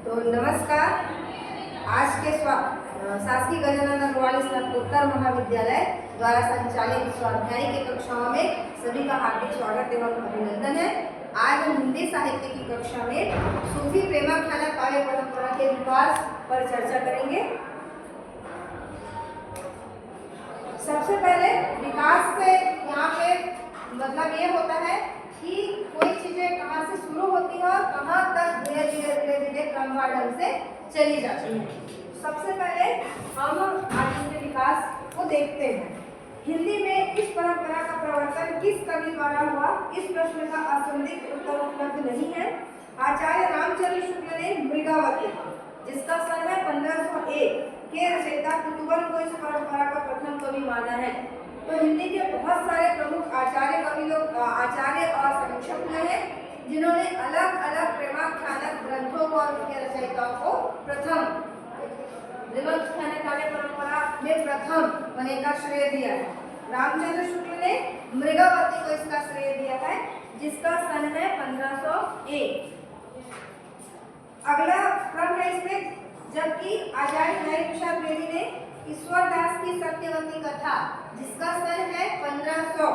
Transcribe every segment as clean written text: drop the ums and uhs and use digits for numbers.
तो नमस्कार। आज के शासकीय गजानन अग्रवाल स्नातकोत्तर महाविद्यालय द्वारा संचालित स्वाध्याय की कक्षाओं में सभी का हार्दिक स्वागत एवं अभिनंदन है। आज हम हिंदी साहित्य की कक्षा में सूफी प्रेमाख्यान काव्य परंपरा के विकास पर चर्चा करेंगे। सबसे पहले विकास से यहाँ पे मतलब ये होता है कि कोई चीजें कहाँ से शुरू होती है और कहाँ तक धीरे धीरे क्रमवार ढंग से चली जाती है। सबसे पहले हम आज इसके विकास को देखते हैं। हिंदी में इस परंपरा का प्रवर्तन किस कवि द्वारा हुआ, इस प्रश्न का असंदिग्ध उत्तर उपलब्ध नहीं है। आचार्य रामचंद्र शुक्ल ने मृगावती, जिसका सन है 1501 के रचयिता कुतुबन को इस परंपरा का प्रथम कवि माना है। तो हिंदी के बहुत सारे प्रमुख आचार्य और समीक्षक हैं जिन्होंने अलग अलग प्रेमाख्यानक ग्रंथों को और उनके रचयिताओं को प्रथम प्रेमाख्यान काव्य परंपरा में प्रथम होने का श्रेय दिया है। रामचंद्र शुक्ल ने मृगावती को इसका श्रेय दिया है, जिसका सन है 1501। अगला क्रम है इसमें, जबकि आचार्य हरि प्रसाद बेदी ने ईश्वर दास की सत्यवती कथा, जिसका सन है 1500,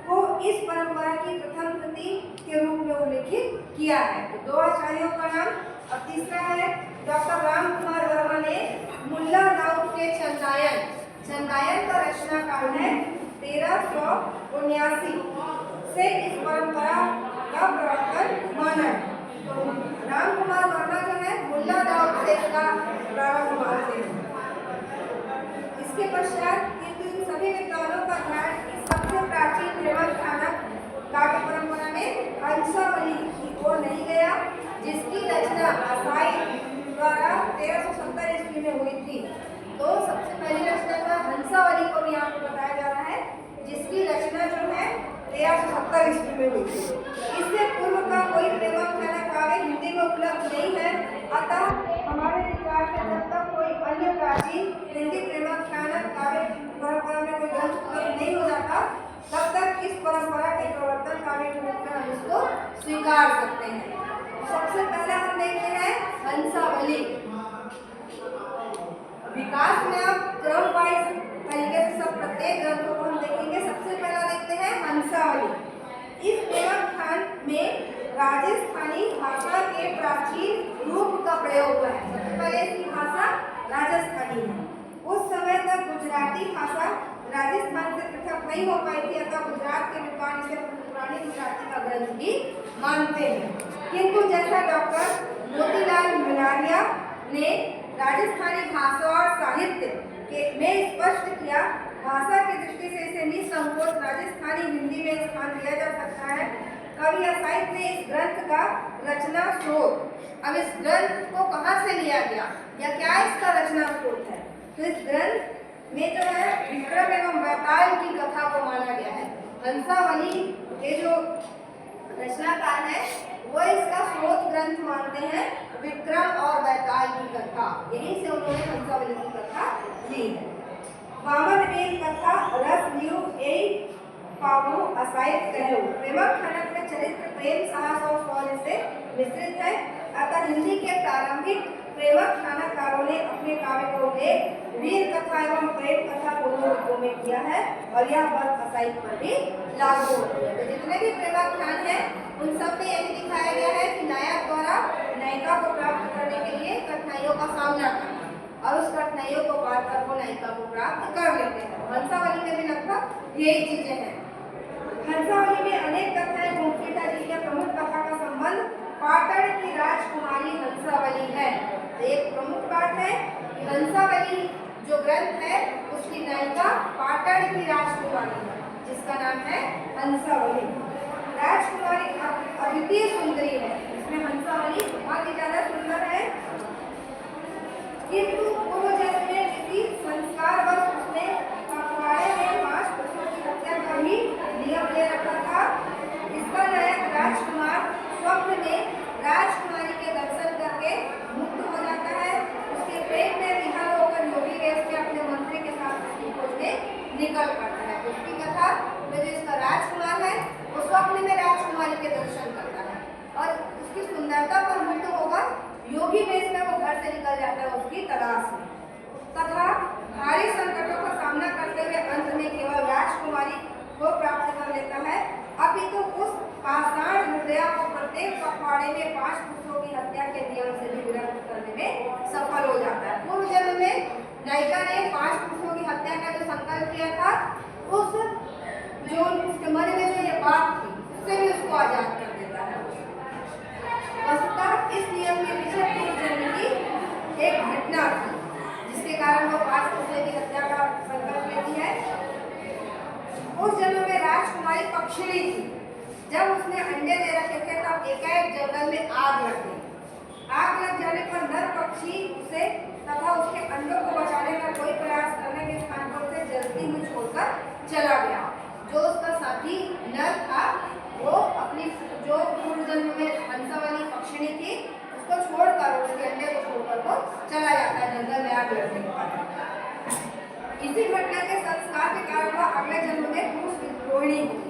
को इस परंपरा की प्रथम कृति के रूप में उल्लेखित किया है। तो दो आचार्यों का नाम। अब तीसरा है डॉक्टर राम कुमार वर्मा ने मुल्ला दाऊद के चंदायन का रचना काल है 1379 से इस परंपरा का प्रवर्तन माना है। तो राम कुमार वर्मा जो है मुल्ला दाऊद से इसका प्रारंभ मानते हैं। इसके पश्चात इन सभी विद्वानों का ध्यान इस सबसे प्राचीन प्रेमाख्यानक काव्य परंपरा में हंसावली की ओर नहीं गया, जिसकी रचना असाई द्वारा 1370 ईस्वी में हुई थी। तो सबसे पहली रचना जो है हंसावली को भी यहाँ पर बताया जा रहा है, जिसकी रचना जो है 1370 ईस्वी में हुई थी। इससे पूर्व का कोई प्रेमाख्यानक काव्य हिंदी में उपलब्ध नहीं है। अतः हमारे विचार में जब तक कोई अन्य प्राचीन हिंदी प्रेमाख्यानक काव्य परंपरा में कोई ग्रंथ उपलब्ध नहीं हो जाता, तब तक इस परंपरा के प्रवर्तन काव्य के रूप में हम इसको स्वीकार सकते हैं। सबसे पहले हम देखते हैं हंसावली। विकास में अब क्रम वाइज तरीके से सब प्रत्येक ग्रंथों को हम देखेंगे। सबसे पहला देखते हैं हंसावली। इस प्रेमाख्यान में राजस्थानी भाषा के प्राचीन रूप का प्रयोग हुआ है। सबसे पहले इसकी भाषा राजस्थानी है। उस समय तक गुजराती भाषा राजस्थान से पृथक नहीं हो पाई थी, अतः गुजरात के विद्वान इसे पुरानी गुजराती का ग्रंथ भी मानते हैं। किंतु जैसा डॉक्टर मोतीलाल मलारिया ने राजस्थानी भाषा और साहित्य में स्पष्ट किया, भाषा की दृष्टि से इसे निसंकोच राजस्थानी हिंदी में स्थान दिया जा सकता है। कवि असाइद ने इस ग्रंथ का रचना स्रोत, अब इस ग्रंथ को कहाँ से लिया गया या क्या इसका रचना स्रोत है, तो इस ग्रंथ में जो है विक्रम एवं वैताल की कथा को माना गया है। हंसावली के जो रचनाकार है वो इसका स्रोत ग्रंथ मानते हैं विक्रम और वैताल की कथा, यहीं से उन्होंने हंसावली की कथा ली है। वामन बेन कथा रस लियो ए पावो असाइद कहो। प्रेमाख्यानक में चरित्र प्रेम, साहस और शौर्य से मिश्रित है। अतः हिंदी के प्रारंभिक प्रेमाख्यानकारों ने अपने काव्य को उल्लेख वीर कथा एवं प्रेम कथा दोनों रूपों में किया है और यह बात असाइद पर भी लागू होती है। तो जितने भी प्रेमाख्यान हैं उन सब में यही दिखाया गया है कि नायक द्वारा नायिका को प्राप्त करने के लिए कठिनाइयों का सामना करना और उस कठिनाइयों को पार कर वो नायिका को प्राप्त कर लेते हैं। हंसावली में भी लगभग यही चीजें हैं। हंसावली में अनेक कथाएं घूमती है, जिसमें प्रमुख कथा का संबंध पाटन की राजकुमारी हंसावली है। एक प्रमुख बात है कि हंसावली जो ग्रंथ है उसकी नायिका पाटन की राजकुमारी है, जिसका नाम है हंसावली। राजकुमारी अद्वितीय सुंदरी है। इसमें हंसावली बहुत ही ज्यादा सुंदर है, किंतु पूर्व जन्म में किसी संस्कारवश उसने पखवाड़े में 5 पशुओं की हत्या का ही नियम ले रखा था। इसका नायक राजकुमार स्वप्न में राजकुमारी के दर्शन करके मुक्त हो जाता है। उसके प्रेम में विहल होकर योगी वेश के अपने मंत्री के साथ उसकी खोज में निकल पड़ता है। उसकी कथा में जो इसका राजकुमार है वो स्वप्न में राजकुमारी के दर्शन करता है और उसकी सुंदरता पर मुक्त होकर योगी विकास में तथा भारी संकटों का सामना करते हुए अंत में केवल राजकुमारी को प्राप्त कर लेता है, अपितु उस पाषाण हृदय को प्रत्येक पखवाड़े में 5 पुरुषों की हत्या के नियम से भी विरक्त करने में सफल हो जाता है। पूर्व जन्म में नायिका ने 5 पुरुषों की हत्या का जो संकल्प किया था, उसके मन में जो ये बात थी, उससे भी उसको आजाद कर देता है। वस्तुतः इस नियम के पीछे पूर्व जन्म की एक घटना थी, जिसके कारण वो 5 पुरुषों की हत्या का संकल्प लेती है। उस जन्म में राजकुमारी पक्षिणी थी। जब उसने अंडे दे रखे थे तब एकाएक जंगल में आग लग गई। आग लग जाने पर नर पक्षी उसे तथा उसके अंडों को बचाने का कोई प्रयास करने के स्थान पर उसे जलती हुई छोड़कर चला गया। जो उसका साथी नर था, वो अपनी जो पूर्व जन्म में हंसा वाली पक्षिणी थी, उसको छोड़कर, उसके अंडे को छोड़कर वो चला जाता है जंगल में आग लगने के बाद। इसी घटना के संस्कार के कारण वह अगले जन्म में पुरुष विद्रोहिणी हुई।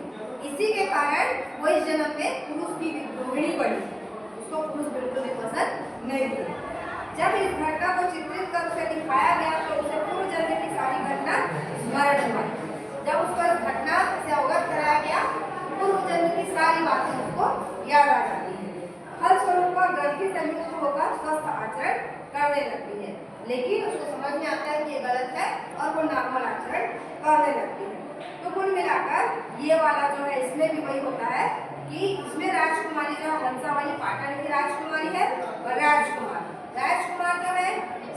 इसी के कारण वो इस जन्म में पुरुष की विद्रोहिणी बनी। उसको पुरुष बिल्कुल भी पसंद नहीं थी। जब इस घटना को चित्रित कर उसे दिखाया गया तो उसे पूर्व जन्म की सारी घटना स्मरण हुई। जब उसको इस घटना से अवगत कराया गया, पूर्व जन्म की सारी बातें उसको याद आ जाती है। फलस्वरूप वह ग्रंथि से मुक्त होकर स्वस्थ आचरण करने लगती है, लेकिन उसको समझ में आता है कि ये गलत है और वो नॉर्मल आचरण करने लगती है। तो कुल मिलाकर ये वाला जो है, इसमें भी वही होता है कि इसमें राजकुमारी जो हंसा वाली पाटन की राजकुमारी है, और राजकुमार जो है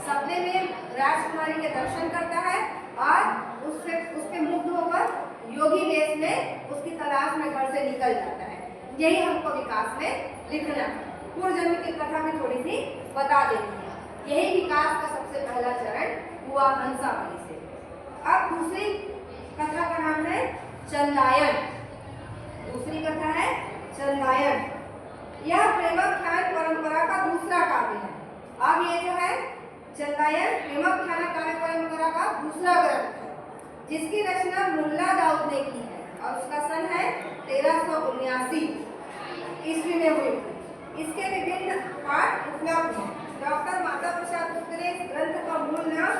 सपने में राजकुमारी के दर्शन करता है और उसके मुग्ध होकर योगी वेश में उसकी तलाश में घर से निकल जाता है। यही हमको विकास में लिखना है। पूर्व जन्म की कथा भी थोड़ी सी बता देती है। यही विकास का सबसे पहला चरण हुआ हंसावली से। अब दूसरी कथा का नाम है चंदायन। दूसरी कथा है चंदायन। यह प्रेमाख्यान परंपरा का दूसरा काव्य है। अब ये जो है चंदायन प्रेमाख्यान काव्य परंपरा का दूसरा ग्रंथ है, जिसकी रचना मुल्ला दाऊद ने की है और उसका सन है 1379 ईस्वी में हुई। इसके विभिन्न पाठ उपलब्ध हैं। डॉक्टर माता प्रसाद गुप्त ने इस ग्रंथ का मूल नाम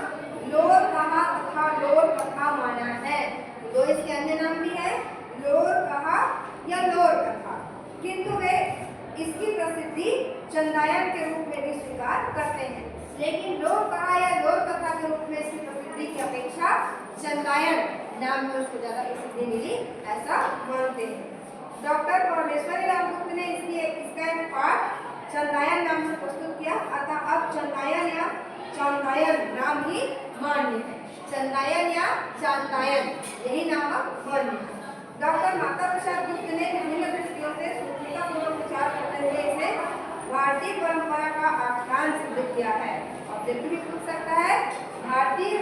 लोर कहा तथा लोर कथा माना है। दो इसके अन्य नाम भी है, लोर कहा या लोर कथा, किंतु वे इसकी प्रसिद्धि चंदायन के रूप में भी स्वीकार करते हैं। लेकिन लोर कहा या लोर कथा के रूप में इसकी प्रसिद्धि की अपेक्षा चंदायन नाम में उसको ज्यादा प्रसिद्धि मिली, ऐसा मानते हैं। डॉक्टर परमेश्वरी राम गुप्त ने इसका एक पाठ चंदायन नाम से प्रस्तुत किया, अतः अब चंदायन या चांदायन नाम ही मान्य है। चंदायन या चांदायन यही नाम अब मान्य है। डॉक्टर माता प्रसाद गुप्त ने विभिन्न दृष्टियों से सूक्ष्मतापूर्वक विचार करते हुए इसे भारतीय परंपरा का आख्यान सिद्ध किया है। ऑब्जेक्टिव भी पूछ सकता है, भारतीय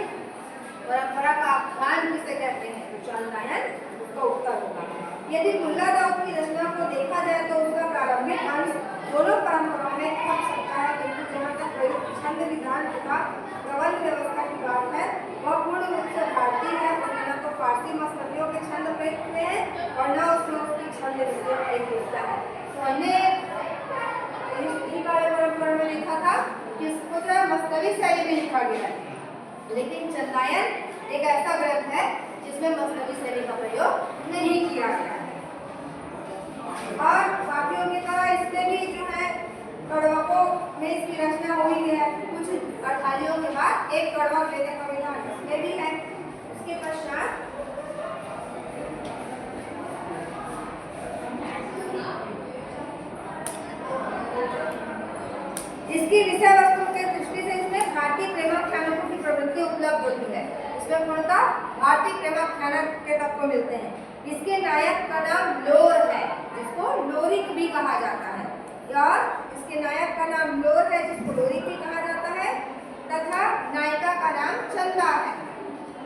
परंपरा का आख्यान किसे कहते हैं? तो चांदायन उसका उत्तर होगा। यदि मुल्ला दाऊद की रचना को देखा जाए तो उसका प्रारंभिक अंश दोनों परंपराओं में खप सकता है, किंतु जहाँ तक प्रयुक्त छंद विधान तथा प्रबंध व्यवस्था की बात है, वह पूर्ण रूप से भारतीय है। उसमें न तो फारसी मसनवियों के छंद प्रयुक्त हुए हैं और न उसमें उसकी छंद प्रयुक्त है। तो हमने परंपरा में लिखा था कि इसको जो है मसनवी शैली में लिखा गया है, लेकिन चंदायन एक ऐसा ग्रंथ है जिसमें मसनवी शैली का प्रयोग नहीं किया गया है। और बाकियों की तरह इसमें भी जो है कड़वकों में इसकी रचना हुई है। कुछ अठालियों के बाद एक कड़वक लेने का विधान इसमें भी है। उसके पश्चात इसकी विषय वस्तु के दृष्टि से इसमें भारतीय प्रेमाख्यानों की प्रवृत्ति उपलब्ध होती है। इसमें पूर्णतः भारतीय प्रेमाख्यान के तत्व मिलते हैं। इसके नायक का नाम लोर है, जिसको लोरिक भी कहा जाता है, और इसके नायक का नाम लोर है, जिसको लोरिक भी कहा जाता है, तथा नायिका का नाम चंदा है।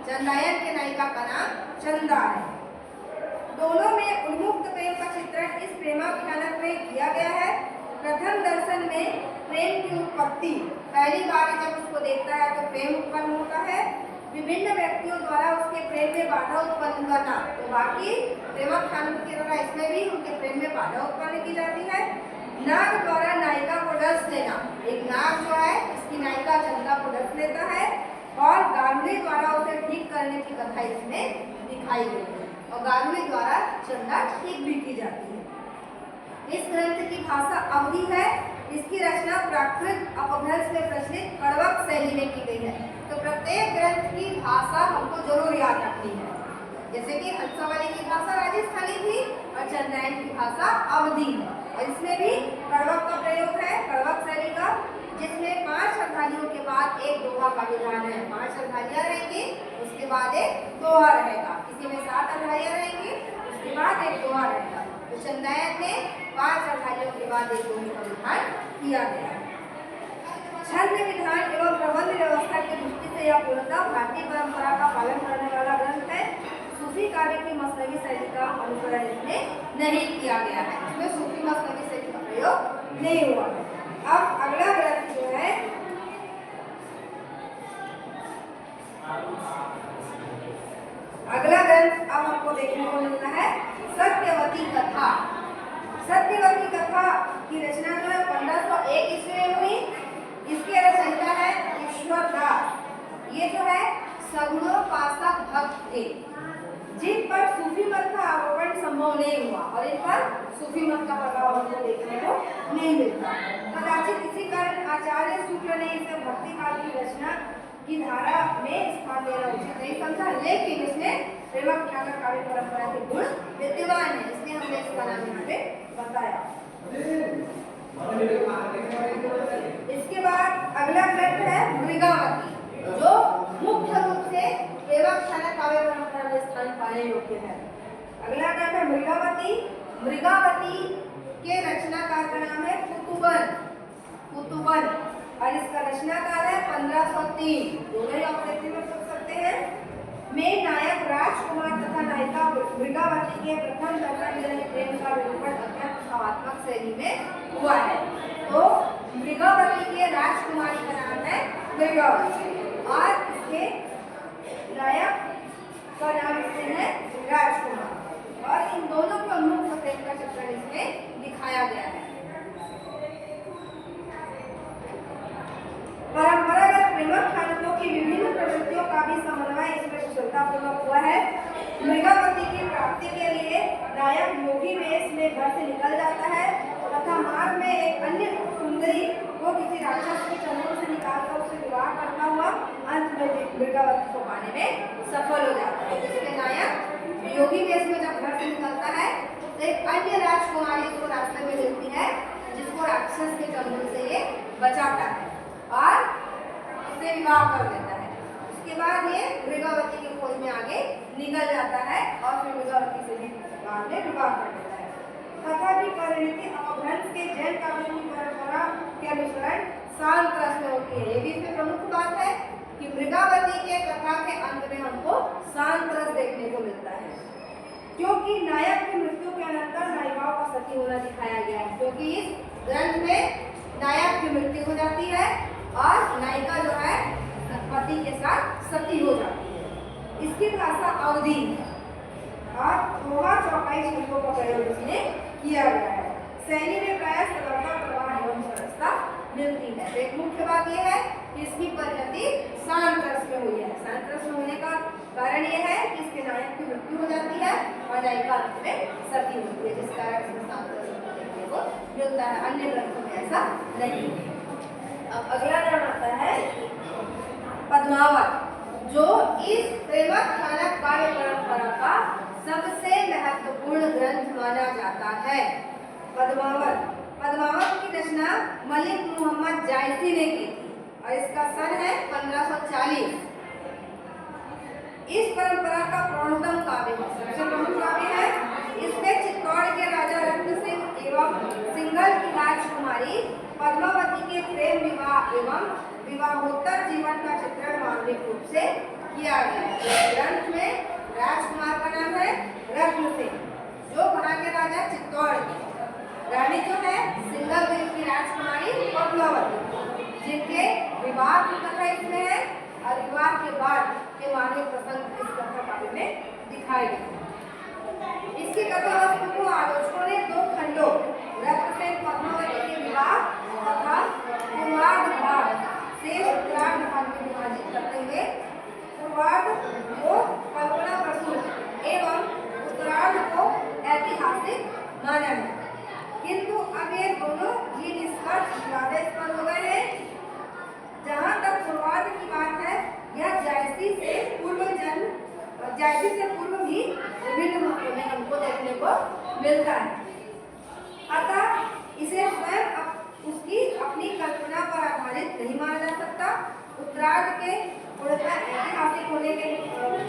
चंदायन के नायिका का नाम चंदा है। दोनों में उन्मुक्त प्रेम का चित्रण इस प्रेमाख्यान में किया गया है। प्रथम दर्शन में प्रेम की उत्पत्ति, पहली बार जब उसको देखता है तो प्रेम उत्पन्न होता है। विभिन्न व्यक्तियों द्वारा उसके प्रेम में बाधा उत्पन्न करना, तो बाकी प्रेमाख्यान की तरह इसमें भी उनके प्रेम में बाधा उत्पन्न की जाती है। नाग द्वारा नायिका को डस देना, एक नाग जो है इसकी नायिका चंदा को डस रस लेता है और गार्गुली द्वारा उसे ठीक करने की कथा इसमें दिखाई गई है और गार्गुली द्वारा चंदा ठीक भी की जाती है। इस ग्रंथ की भाषा अवधी है। इसकी रचना प्राकृत अपभ्रंश में प्रचलित कड़वक शैली में की गई है। तो प्रत्येक ग्रंथ की भाषा हमको जरूर याद रखनी है। जैसे कि हंसावली की भाषा राजस्थानी थी और चंद्रायन की भाषा अवधी है और इसमें भी कड़वक का प्रयोग है, कड़वक शैली का, जिसमें 5 अर्धालियों के बाद एक दोहा का विधान है। 5 अर्धालियां रहेंगी, उसके बाद एक दोहा रहेगा। किसी में 7 अर्धालियां रहेंगी, उसके बाद एक दोहा रहेगा। तो चंद्रायन में 5 अर्धालियों के बाद एक दोहे का विधान किया गया है। छंद विधान एवं प्रबंध व्यवस्था की दृष्टि से यह पूर्णतः भारतीय परंपरा का पालन करने वाला ग्रंथ है। सूफी काव्य की मसनवी शैली का अनुसरण इसमें नहीं किया गया है। इसमें सूफी मसनवी शैली का प्रयोग नहीं हुआ है। अब अगला ग्रंथ जो है अब हमको देखने को मिलता है सत्यवती कथा। सत्यवती कथा की रचना जो है 1501 ईस्वी में हुई। इसके रचयिता है ईश्वर दास। ये जो है सगुणोपासक भक्त थे जिन पर सूफी मत का आरोपण संभव नहीं हुआ और इन पर सूफी मत का प्रभाव हमको देखने को नहीं मिलता। कदाचित इसी कारण आचार्य शुक्ल ने इसे भक्ति काल की रचना की धारा में स्थान देना उचित नहीं समझा, लेकिन इसमें प्रेमाख्यान काव्य परंपरा के गुण विद्यमान है, इसलिए हमने इसका नाम यहाँ पे बताया। इसके बाद अगला ग्रंथ है मृगावती, जो मुख्य रूप से प्रेमाख्यान काव्य परंपरा में स्थान पाने योग्य है। अगला ग्रंथ है मृगावती। मृगावती के रचनाकार का नाम है कुतुबन और इसका रचनाकाल है 1503। दोनों ही आप देखने में सोच सकते हैं। में नायक राजकुमार तथा नायिका मृगावती के प्रथम दर्शन मिलन प्रेम का विरूपण अत्यंत भावात्मक शैली में हुआ है। तो मृगावती के राजकुमारी का नाम है मृगावती और इसके नायक का नाम इसमें है राजकुमार और इन दोनों के उन्मुख प्रेम का चित्रण इसमें दिखाया गया है। परंपरागत प्रेमाख्यानों की विभिन्न प्रवृत्तियों का भी समन्वय इसमें कुशलतापूर्वक हुआ है। मृगावती की प्राप्ति के लिए नायक योगी वेश में घर से निकल जाता है तथा मार्ग में एक अन्य सुंदरी को किसी राक्षस के चंगुल से निकालकर उसे विवाह करता हुआ अंत में मृगावती को पाने में सफल हो जाता है। जिसके नायक योगी वेश में जब घर से निकलता है तो एक अन्य राजकुमारी उसको रास्ते में मिलती है जिसको राक्षस के चंगुल से ये बचाता है और उसे विवाह कर देता है। उसके बाद ये मृगावती की खोज में आगे निकल जाता है और फिर मृगावती से भी बाद में विवाह कर देता है। कथा की परिणति अपभ्रंश के जैन काव्य की परंपरा के अनुसरण शांत रस में होती है। ये भी इसमें प्रमुख बात है कि मृगावती के कथा के अंत में हमको शांत रस देखने को मिलता है, क्योंकि नायक की मृत्यु के अनंतर नायिकाओं का सती होना दिखाया गया है। क्योंकि इस ग्रंथ में नायक की मृत्यु हो जाती है और नायिका जो है पति के साथ सती हो जाती है। इसकी भाषा अवधी है और दोहा चौपाई शब्दों का प्रयोग इसमें किया गया है। शैली में प्रायः सरलता, प्रवाह एवं सरसता मिलती है। तो एक मुख्य बात यह है कि इसकी परिणति शांत रस में हुई है। शांत रस में होने का कारण यह है कि इसके नायक की मृत्यु हो जाती है और नायिका अंत में सती होती है, जिस कारण इसमें शांत रस देखने को मिलता है। अन्य ग्रंथों में ऐसा नहीं है। अब अगला नाम आता है पद्मावत, जो इस प्रेमाख्यान काव्य परंपरा का सबसे महत्वपूर्ण ग्रंथ माना जाता है। पद्मावत की रचना मलिक मोहम्मद जायसी ने की थी और इसका सन है 1540। इस परंपरा का प्रमुखतम काव्य है, सबसे प्रमुख काव्य है। इसमें चित्तौड़ के राजा रत्न सिंह एवं सिंघल की राजकुमारी पद्मावती के प्रेम विवाह एवं विवाहोत्तर जीवन का चित्रण मानविक रूप से किया गया है। ग्रंथ में राजकुमार का नाम है रत्न सिंह, जो वहाँ के राजा चित्तौड़ के, रानी जो है सिंघल देव की राजकुमारी पद्मावती, जिनके विवाह की कथा इसमें है और विवाह के बाद के मानविक प्रसंग इस कथा काव्य में दिखाई गए। इसकी कथा वस्तु को आलोचकों ने 2 खंडों रत्न सिंह पद्मावती के विवाह तथा कुमार भाग से उत्तरार्ध भाग में मिलता है। अतः इसे स्वयं उसकी अपनी कल्पना पर आधारित नहीं माना जा सकता। उत्तरार्ध के पूर्णतः ऐतिहासिक होने के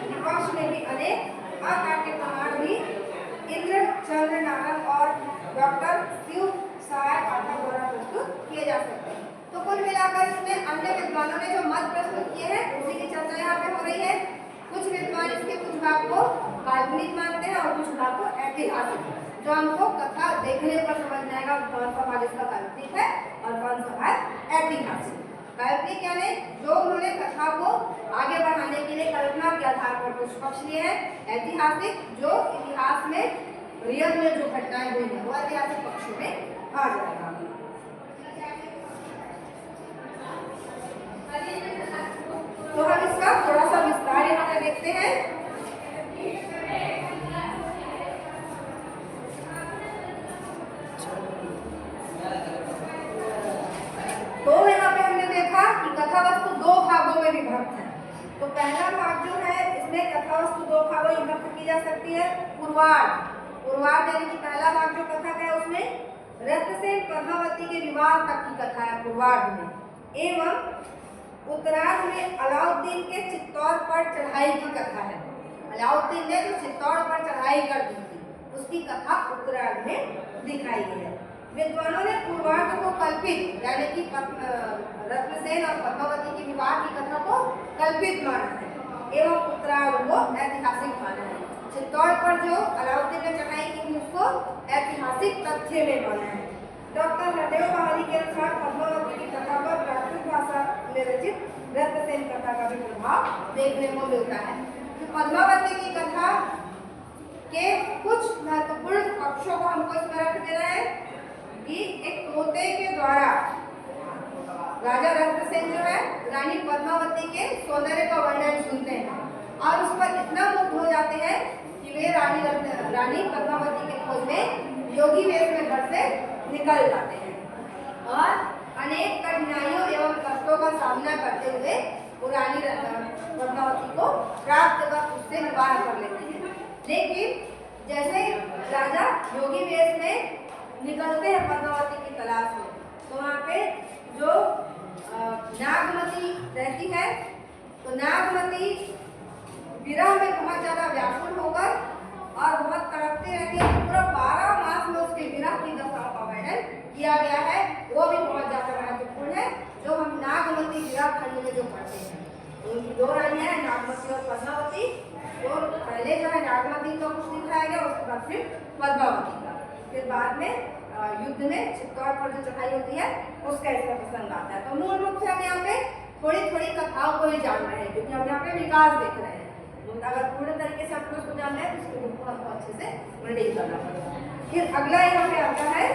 विपक्ष में भी अनेक अकाट्य प्रमाण भी इंद्रचंद्र नारद और डॉक्टर शिव सहाय पाठक द्वारा प्रस्तुत किए जा सकते हैं। तो कुल मिलाकर इसमें अन्य विद्वानों ने जो मत प्रस्तुत किए हैं उसी की चर्चा यहाँ पे हो रही है। कुछ विद्वान इसके कुछ भाग को काल्पनिक मानते हैं और कुछ भाग को ऐतिहासिक, जो हमको कथा देखने पर समझ में आएगा कौन सा भाग इसका काल्पनिक है और कौन सा भाग ऐतिहासिक। काल्पनिक यानी जो उन्होंने कथा को आगे बढ़ाने के लिए कल्पना के आधार पर कुछ पक्ष लिए हैं। ऐतिहासिक जो इतिहास में रियल में जो घटनाएं हुई हैं वो ऐतिहासिक पक्षों में आ जाएगा। तो हम इसका थोड़ा सा विस्तार यहाँ पे देखते हैं। तो यहाँ पे हमने देखा कि कथा वस्तु दो भागों में विभक्त है। तो पहला भाग जो है इसमें कथा वस्तु दो भागों में विभक्त की जा सकती है। पूर्वार्ध यानी कि पहला भाग जो कथा का है उसमें रत्नसेन पद्मावती के विवाह तक की कथा है पूर्वार्ध में, एवं उत्तरार्ध में अलाउद्दीन के चित्तौड़ पर चढ़ाई की कथा है। अलाउद्दीन ने जो चित्तौड़ पर चढ़ाई कर दी थी उसकी कथा उत्तरार्ध में दिखाई गई है। विद्वानों ने पूर्वार्ध को कल्पित यानी कि रत्नसेन और पद्मावती के विवाह की कथा को कल्पित माना है एवं उत्तरार्ध को ऐतिहासिक माना है। चित्तौड़ पर जो अलाउद्दीन ने चढ़ाई की थी उसको ऐतिहासिक तथ्य में माना है। डॉक्टर हरदेव बहारी के अनुसार पद्मावती की कथा पर प्राकृत भाषा में रचित रत्नसेन कथा का भी प्रभाव देखने को मिलता है। तो पद्मावती की कथा के कुछ महत्वपूर्ण पक्षों को हमको इसमें रख देना है कि एक तोते के द्वारा राजा रत्नसेन जो है रानी पद्मावती के सौंदर्य का वर्णन सुनते हैं और उस पर इतना मुग्ध हो जाते हैं कि वे रानी पद्मावती के खोज में योगी वेश में घर से निकल जाते हैं और अनेक कठिनाइयों एवं कष्टों का सामना करते हुए वो रानी पद्मावती को प्राप्त कर उससे विवाह कर लेते हैं। लेकिन जैसे राजा योगी वेश में निकलते हैं पद्मावती की तलाश में, तो वहाँ पे जो नागमती रहती है, तो नागमती विरह में बहुत ज्यादा व्याकुल होकर और बहुत तड़पते रहती है। पूरा 12 मास में उसके विरह की दशाओं का वर्णन किया गया है, वो भी बहुत ज्यादा महत्वपूर्ण है, जो हम नागमती विरह खंड में जो पढ़ते हैं। उनकी दो रानियां हैं, नागमती और पद्मावती। तो पहले जो है नागमती का कुछ दिखाया गया, उसके बाद फिर पद्मावती का, फिर बाद में युद्ध में चित्तौड़ पर जो चढ़ाई होती है उसका इसका प्रसंग आता है। तो मूल रूप से हम यहाँ पे थोड़ी थोड़ी कथाओं को ही जान रहे हैं, क्योंकि हम यहाँ पे विकास देख रहे हैं। अगर पूर्ण तरीके से आपको उसको जानना है तो इसको बहुत अच्छे से रीड करना पड़ेगा। फिर अगला यहाँ पे आता है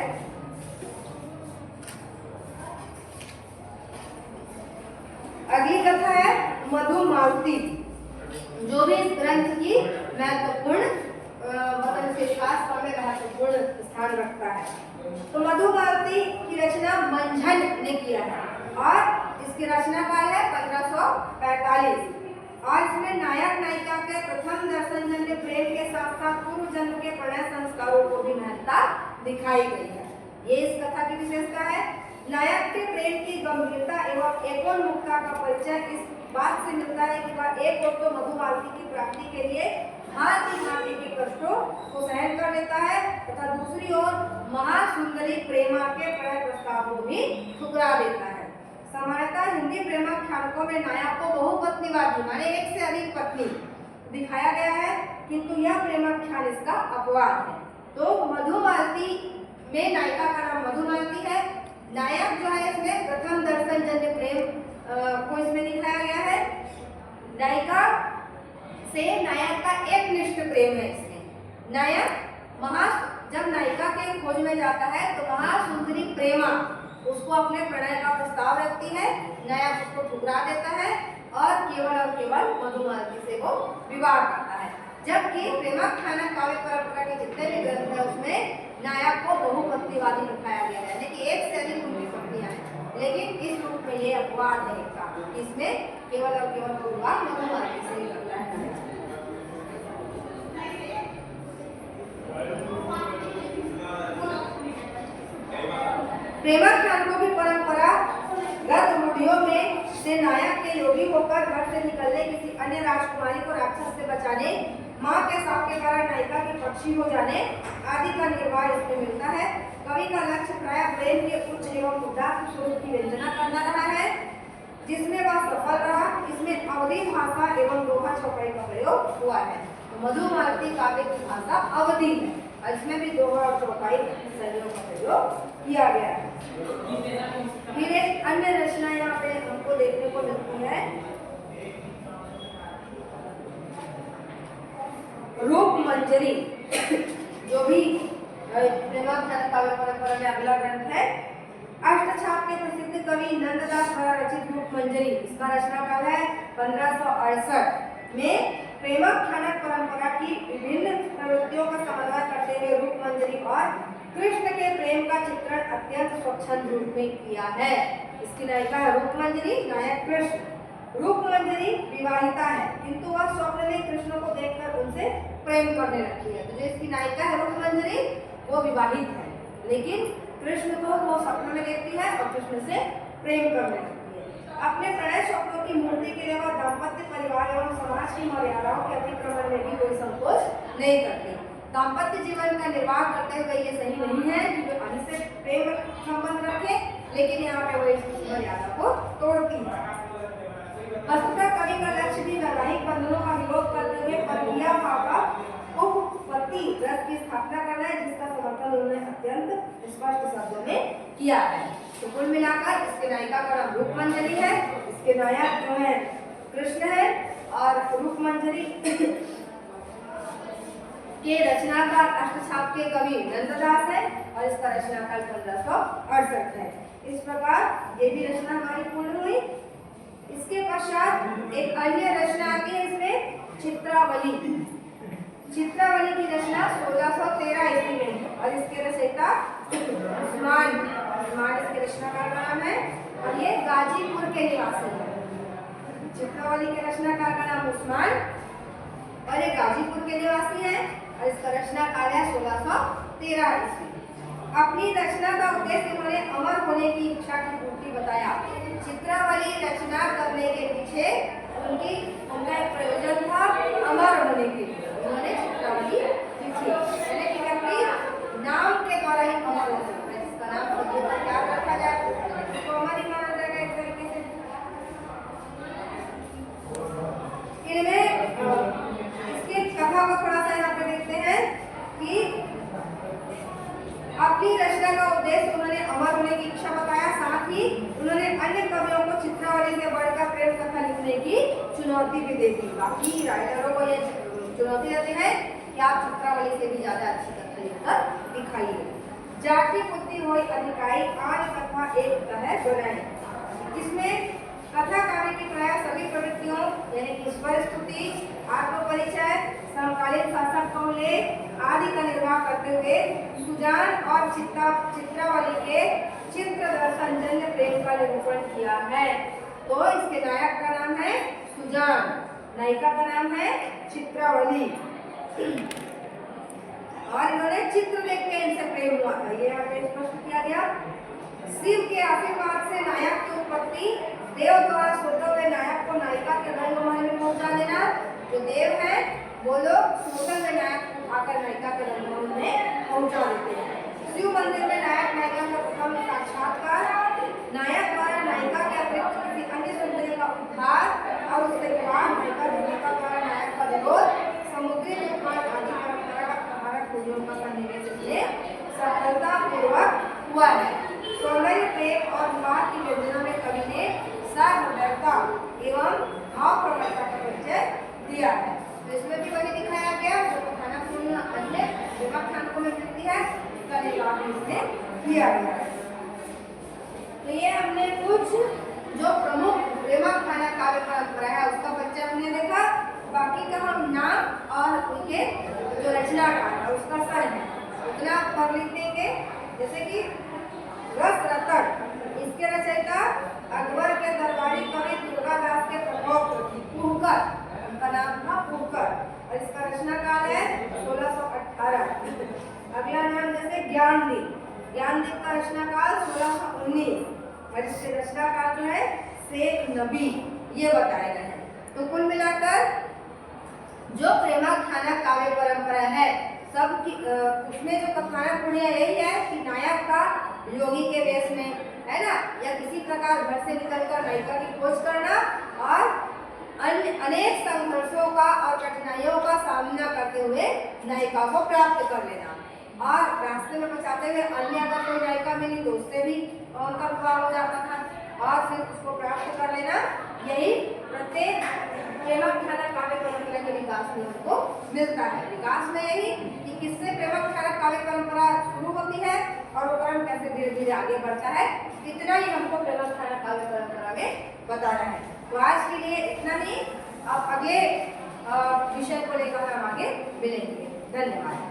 अगली कथा है मधुमालती, जो भी इस ग्रंथ की महत्वपूर्ण मतलब विकास में महत्वपूर्ण स्थान रखता है। तो मधुमालती की रचना मंझन ने किया है और इसकी रचना काल है 1545 और इसमें नायक नायिका के प्रथम दर्शन जन्य प्रेम के साथ साथ पूर्व जन्म के प्रणय संस्कारों को भी महत्ता दिखाई गई है। ये इस कथा की विशेषता है। नायक के प्रेम की गंभीरता एवं एकोन्मुखता का परिचय इस बात से मिलता है कि वह एक ओर तो मधुमालती की प्राप्ति के लिए भांति के कष्टों को सहन कर लेता है तथा दूसरी ओर महासुंदरी प्रेमा के प्रणय प्रस्ताव को भी ठुकरा देता है। सामान्यतः हिंदी प्रेमाख्यानकों में नायक को बहुपत्नीवादी माने एक से अधिक पत्नी दिखाया गया है, किंतु यह प्रेमाख्यान इसका अपवाद है। तो मधुमालती में नायिका का नाम मधुमालती है। नायक जो है इसमें प्रथम दर्शन जन्य प्रेम को इसमें दिखाया गया है। नायिका से नायक का एक निष्ठ प्रेम है। इसमें नायक जब नायिका के खोज में जाता है तो महासुंदरी प्रेमा उसको अपने प्रणय का प्रस्ताव रखती है, नायक उसको ठुकरा देता है और केवल मधुमालती से वो विवाह करता है। जबकि प्रेमाख्यान काव्य परंपरा के जितने भी ग्रंथ है उसमें नायक को बहुपत्नीवादी दिखाया गया है, यानी कि एक से अधिक उनकी पत्नियां हैं। लेकिन इस रूप में ये अपवाद है इसमें केवल विवाह मधुमालती से ही करता है। प्रेमाख्यान को भी परंपरागत रूढ़ियों में से नायक के योगी होकर घर से निकलने, किसी अन्य राजकुमारी को राक्षस से बचाने, माँ के साप के कारण नायिका के पक्षी हो जाने आदि का निर्वाह इसमें मिलता है। कवि का लक्ष्य प्राय प्रेम के उच्च एवं उदात्त स्वरूप की व्यंजना करना रहा है, जिसमें वह सफल रहा। इसमें अवधि भाषा एवं दोहा चौपाई का प्रयोग हुआ है। तो मधुमालती काव्य की भाषा अवधि है और इसमें भी दोहा और चौपाई शैलियों का प्रयोग किया गया है। फिर एक अन्य रचना यहाँ पे हमको देखने को मिलती है, रूपमंजरी, जो भी प्रेमाख्यान काव्य परंपरा में अगला ग्रंथ है। अष्टछाप के प्रसिद्ध कवि नंददास द्वारा रचित रूपमंजरी, इसका रचना काल है 1568 में। प्रेमाख्यान परंपरा की विभिन्न प्रवृत्तियों का समाधान करते हुए रूपमंजरी और कृष्ण के प्रेम का चित्रण अत्यंत स्वच्छंद रूप में किया है। इसकी नायिका है रूपमंजरी, नायक कृष्ण। रूपमंजरी विवाहिता है, किंतु वह स्वप्न में कृष्ण को देखकर उनसे प्रेम करने लगती है। तो जो इसकी नायिका है रूपमंजरी वो विवाहित है, लेकिन कृष्ण को वो स्वप्न में देखती है और कृष्ण से प्रेम करने लगती है। अपने प्रणय स्वप्नों की मूर्ति के लिए वह दाम्पत्य, परिवार एवं समाज की मर्यादाओं के अतिक्रमण में भी कोई संकोच नहीं करती। दाम्पत्य जीवन का निर्वाह करते हुए ये सही नहीं है कि वे अन्य से प्रेम संबंध रखे, लेकिन यहाँ पे वो इस मर्यादा को तोड़ती है। वस्तुतः कवि का लक्ष्य भी वैवाहिक बंधनों का विरोध करते हुए परकीया भाव का उपपत्ति रस की स्थापना करना है, जिसका समर्थन उन्होंने अत्यंत स्पष्ट शब्दों में किया है। तो कुल मिलाकर इसके नायिका का नाम रूपमंजरी है, इसके नायक जो है कृष्ण है और रूपमंजरी के रचनाकार अष्टछाप के कवि नंददास है और इसका रचनाकाल 1568 है। इस प्रकार ये भी रचना हमारी पूर्ण हुई। इसके पश्चात एक अन्य रचना आती है इसमें, चित्रावली। चित्रावली की रचना 1613 ईस्वी में है और इसके रचयिता उस्मान इसके रचनाकार का नाम है और ये गाजीपुर के निवासी है। चित्रावली के रचनाकार का नाम उस्मान और ये गाजीपुर के निवासी है और इसका रचनाकाल है 1613 ईस्वी। अपनी रचना का उद्देश्य उन्होंने अमर होने की इच्छा की पूर्ति बताया। चित्रावली रचना करने के पीछे उनका एक प्रयोजन था अमर होने के लिए। उन्होंने चित्रावली लिखी, लेकिन अपनी नाम के द्वारा ही अमर हो सकता है। जिसका नाम सभी पर याद रखा जाए तो अमर ही माना जाएगा एक तरीके से। इनमें इसकी कथा को थोड़ा सा यहाँ पे देखते हैं कि अपनी रचना का उद्देश्य उन्होंने अमर होने की इच्छा बताया, साथ ही उन्होंने अन्य कवियों को चित्रावली से बढ़कर प्रेम कथा लिखने की चुनौती भी दे दी। बाकी राइटरों को ये चुनौती देते हैं कि आप चित्रावली से भी ज्यादा अच्छी कथा लिखकर दिखाइए। जाति पुत्री होई अधिकारी आन कथा एक है बनाए, जिसमें कथा काव्य की प्राय सभी प्रवृत्तियों यानी ईश्वर स्तुति, आत्मपरिचय, समकालीन शासक का उल्लेख आदि का निर्वाह करते हुए सुजान और चित्रावली के चित्र दर्शन जन्य प्रेम का निरूपण किया है। तो इसके नायक का नाम है सुजान, नायिका का नाम है चित्रावली और इन्होंने चित्र देख के इनसे प्रेम हुआ था, ये यहाँ पे स्पष्ट किया गया। शिव के आशीर्वाद से नायक की उत्पत्ति, देव द्वारा सोते हुए नायक को नायिका के रंग महल में पहुंचा देना। जो देव है वो लोग सोते हुए नायक को उठाकर नायिका के रंग महल में पहुंचा देते हैं। शिव मंदिर में नायक नायिका का प्रथम साक्षात्कार, नायक द्वारा नायिका के अतिरिक्त किसी अन्य सुंदरी का उद्धार और उसके बाद नायिका भूमिका द्वारा नायक का विरोध, समुद्री तूफान आदि परंपरागत रूढ़ियों का सन्निवेश इसमें सफलतापूर्वक हुआ है। सौंदर्य प्रेम और विवाह की योजना में कवि ने सार्वभौमता एवं भाव प्रवणता का परिचय दिया है। तो इसमें भी वही दिखाया गया जो कथानकपूर्ण अन्य प्रेमाख्यानों में मिलती है, इसका निर्वाह इसमें किया गया है। तो ये हमने कुछ जो प्रमुख प्रेमाख्यान काव्य परंपरा है उसका परिचय हमने देखा। बाकी का हम नाम और उनके जो रचनाकार है उसका सर है उतना पढ़ लिख देंगे। जैसे कि रस रतन, इसके रचयिता अकबर के दरबारी कवि दुर्गादास के प्रपौत्र पुरकर, उनका नाम था पुरकर और इसका रचना काल है 1618। अगला नाम जैसे ज्ञानदी, ज्ञानदीप का रचनाकाल 1619 और इसके रचनाकार जो है शेख नबी, ये बताए गए हैं। तो कुल मिलाकर जो प्रेमाख्यान काव्य परंपरा है सब की उसमें जो कथानक पुण्य यही है कि नायक का योगी के वेश में, है ना, या किसी प्रकार घर से निकलकर नायिका की खोज करना और अन्य अनेक संघर्षों का और कठिनाइयों का सामना करते हुए नायिका को प्राप्त कर लेना, और रास्ते में बचाते हुए अन्य अगर कोई नायिका मिली तो उससे भी उनका विवाह हो जाता था और फिर उसको प्राप्त कर लेना। यही प्रत्येक प्रेमाख्यान काव्य परंपरा के विकास में उनको मिलता है। विकास में यही कि किससे प्रेमाख्यान काव्य परंपरा शुरू होती है और वो क्रम कैसे धीरे धीरे आगे बढ़ता है, इतना ही हमको प्रेमाख्यान काव्य परंपरा में बताना है। तो आज के लिए इतना ही, अब अगले विषय को लेकर हम आगे मिलेंगे। धन्यवाद।